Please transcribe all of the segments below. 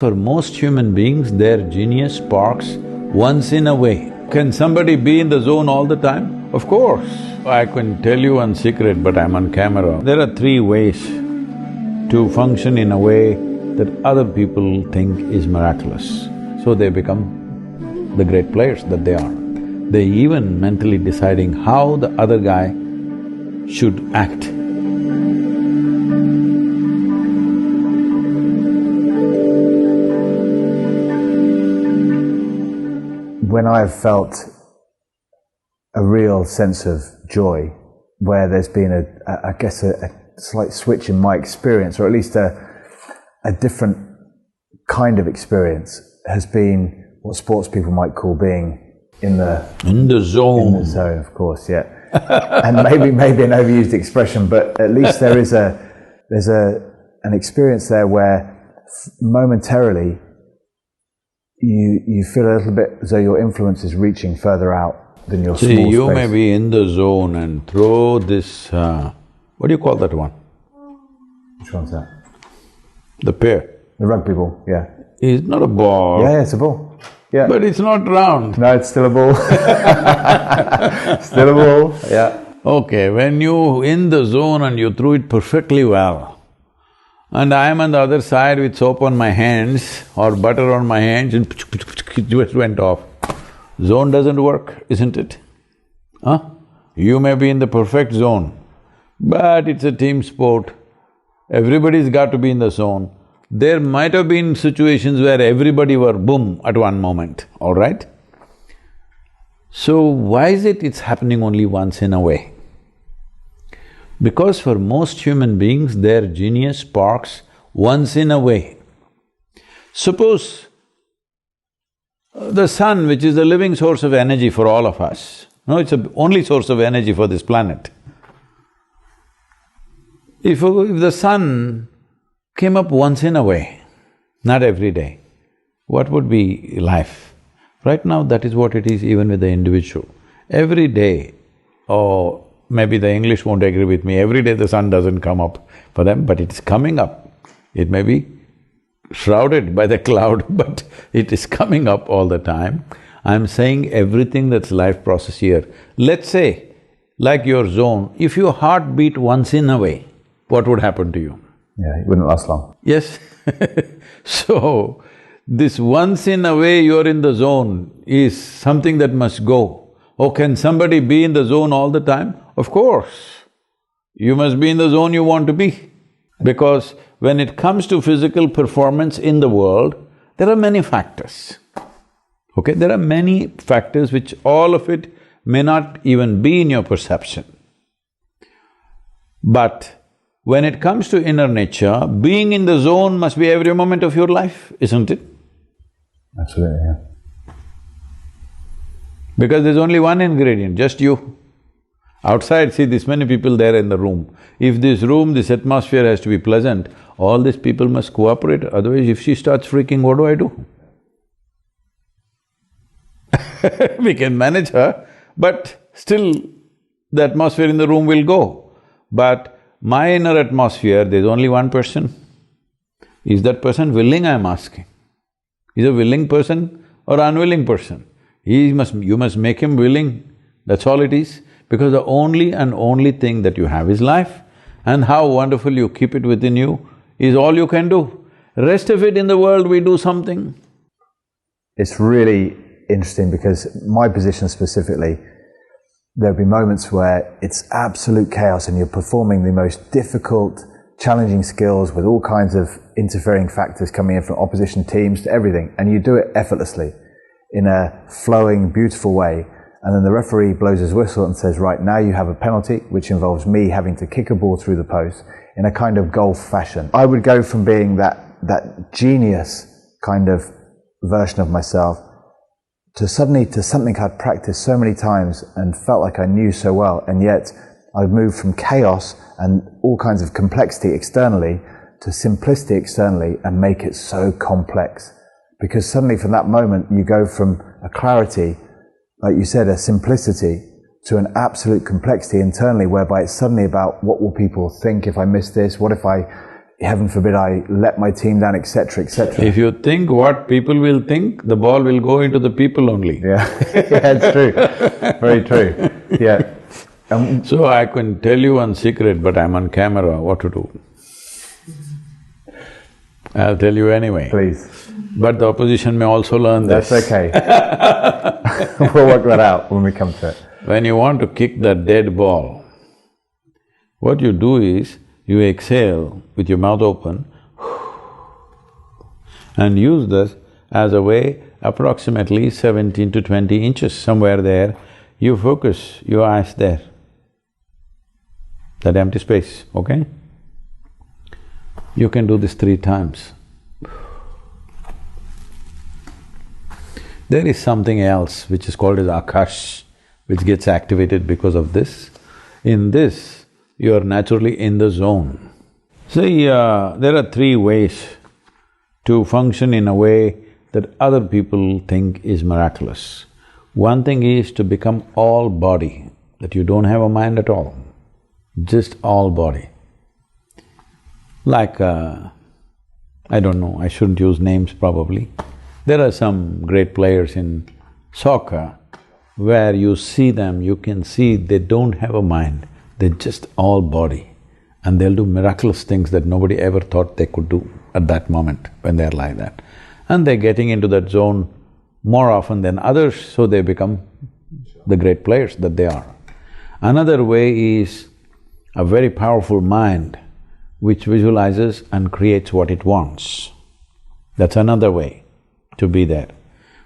For most human beings, their genius sparks once in a way. Can somebody be in the zone all the time? Of course. I can tell you one secret, but I'm on camera. There are three ways to function in a way that other people think is miraculous. So they become the great players that they are. They even mentally deciding how the other guy should act. When I've felt a real sense of joy, where there's been I guess a slight switch in my experience, or at least a different kind of experience, has been what sports people might call being in the zone. In the zone, of course, yeah. And maybe an overused expression, but at least there's an experience there where momentarily you feel a little bit as though your influence is reaching further out than your small space. See, you may be in the zone and throw this… what do you call that one? Which one's that? The pear. The rugby ball, yeah. It's not a ball. Yeah, it's a ball. Yeah. But it's not round. No, it's still a ball. Still a ball, yeah. Okay, when you in the zone and you threw it perfectly well, and I am on the other side with soap on my hands or butter on my hands and it just went off. Zone doesn't work, isn't it? Huh? You may be in the perfect zone, but it's a team sport. Everybody's got to be in the zone. There might have been situations where everybody were boom at one moment, all right? So why is it it's happening only once in a way? Because for most human beings, their genius sparks once in a way. Suppose the sun, which is the living source of energy for all of us, no, it's the only source of energy for this planet. If the sun came up once in a way, not every day, what would be life? Right now, that is what it is even with the individual. Every day, maybe the English won't agree with me, every day the sun doesn't come up for them, but it's coming up. It may be shrouded by the cloud, but it is coming up all the time. I'm saying everything that's life process here. Let's say, like your zone, if your heart beat once in a way, what would happen to you? Yeah, it wouldn't last long. Yes. So, this once in a way you're in the zone is something that must go. Oh, can somebody be in the zone all the time? Of course. You must be in the zone you want to be. Because when it comes to physical performance in the world, there are many factors. Okay, there are many factors which all of it may not even be in your perception. But when it comes to inner nature, being in the zone must be every moment of your life, isn't it? Absolutely, yeah. Because there's only one ingredient, just you. Outside, see this many people there in the room. If this room, this atmosphere has to be pleasant, all these people must cooperate, otherwise if she starts freaking, what do I do? We can manage her, but still the atmosphere in the room will go. But my inner atmosphere, there's only one person. Is that person willing, I'm asking? Is a willing person or unwilling person? You must make him willing, that's all it is. Because the only and only thing that you have is life, and how wonderful you keep it within you is all you can do. Rest of it in the world, we do something. It's really interesting because my position specifically, there'll be moments where it's absolute chaos and you're performing the most difficult, challenging skills with all kinds of interfering factors coming in from opposition teams to everything, and you do it effortlessly in a flowing, beautiful way. And then the referee blows his whistle and says, right, now you have a penalty, which involves me having to kick a ball through the post in a kind of golf fashion. I would go from being that genius kind of version of myself to suddenly to something I'd practiced so many times and felt like I knew so well, and yet I'd moved from chaos and all kinds of complexity externally to simplicity externally and make it so complex. Because suddenly from that moment you go from a clarity, like you said, a simplicity, to an absolute complexity internally, whereby it's suddenly about what will people think if I miss this, what if I heaven forbid I let my team down, etc., etc. If you think what people will think, the ball will go into the people only. Yeah, yeah, it's true. Very true. Yeah. So I can tell you one secret, but I'm on camera, what to do. I'll tell you anyway. Please. But the opposition may also learn this. That's okay. We'll work that out when we come to it. When you want to kick that dead ball, what you do is, you exhale with your mouth open and use this as a way approximately 17 to 20 inches, somewhere there, you focus your eyes there, that empty space, okay? You can do this 3 times. There is something else which is called as Akash, which gets activated because of this. In this, you are naturally in the zone. See, there are 3 ways to function in a way that other people think is miraculous. One thing is to become all body, that you don't have a mind at all, just all body. Like, I don't know, I shouldn't use names probably. There are some great players in soccer where you see them, you can see they don't have a mind, they're just all body. And they'll do miraculous things that nobody ever thought they could do at that moment when they're like that. And they're getting into that zone more often than others, so they become the great players that they are. Another way is a very powerful mind which visualizes and creates what it wants. That's another way to be there,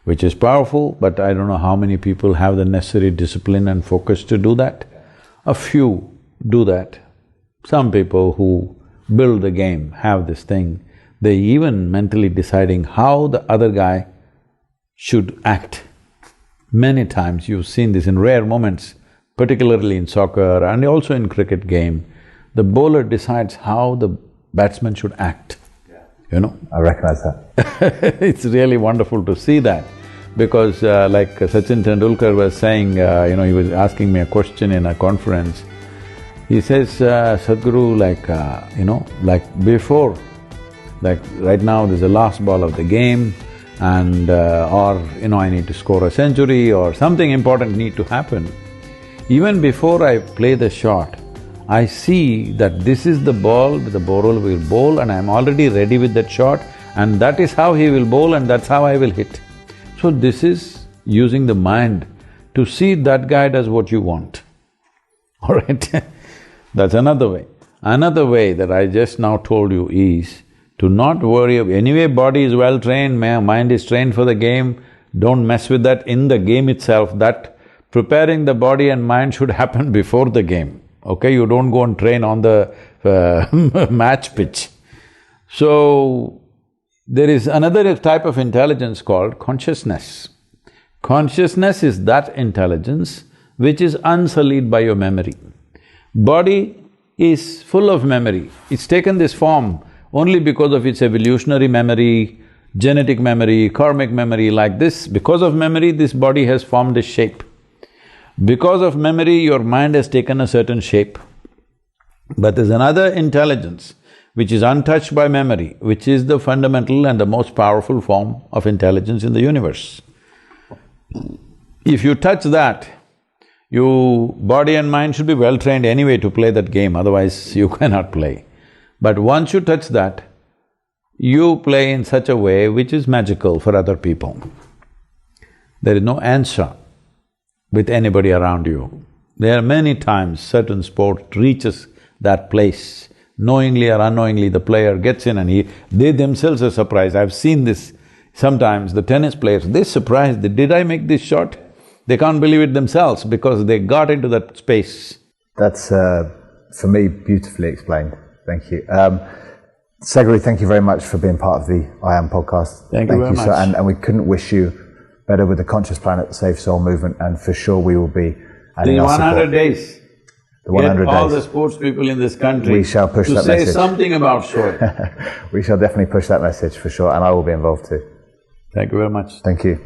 which is powerful, but I don't know how many people have the necessary discipline and focus to do that. A few do that. Some people who build the game have this thing. They even mentally deciding how the other guy should act. Many times you've seen this in rare moments, particularly in soccer and also in cricket game. The bowler decides how the batsman should act, you know? I recognize that. It's really wonderful to see that, because like Sachin Tendulkar was saying, he was asking me a question in a conference. He says, Sadhguru, like before, like right now there's the last ball of the game and I need to score a century or something important need to happen. Even before I play the shot, I see that this is the ball the bowler will bowl and I'm already ready with that shot and that is how he will bowl and that's how I will hit. So this is using the mind to see that guy does what you want, all right? That's another way. Another way that I just now told you is to not worry anyway body is well trained, mind is trained for the game, don't mess with that in the game itself, that preparing the body and mind should happen before the game, okay? You don't go and train on the match pitch. So, there is another type of intelligence called consciousness. Consciousness is that intelligence which is unsullied by your memory. Body is full of memory, it's taken this form only because of its evolutionary memory, genetic memory, karmic memory, like this. Because of memory, this body has formed a shape. Because of memory, your mind has taken a certain shape. But there's another intelligence which is untouched by memory, which is the fundamental and the most powerful form of intelligence in the universe. If you touch that, your body and mind should be well trained anyway to play that game, otherwise you cannot play. But once you touch that, you play in such a way which is magical for other people. There is no answer with anybody around you. There are many times certain sport reaches that place, knowingly or unknowingly the player gets in and they themselves are surprised. I've seen this sometimes, the tennis players, they're surprised, did I make this shot? They can't believe it themselves because they got into that space. That's, for me, beautifully explained. Thank you. Sadhguru, thank you very much for being part of the I Am podcast. Thank you very much. And we couldn't wish you better with the Conscious Planet Safe Soul movement, and for sure we will be adding the our 100 support. days. The 100 Get all days. the sports people in this country We shall push to that say message. something about showing. We shall definitely push that message for sure, and I will be involved too. Thank you very much. Thank you.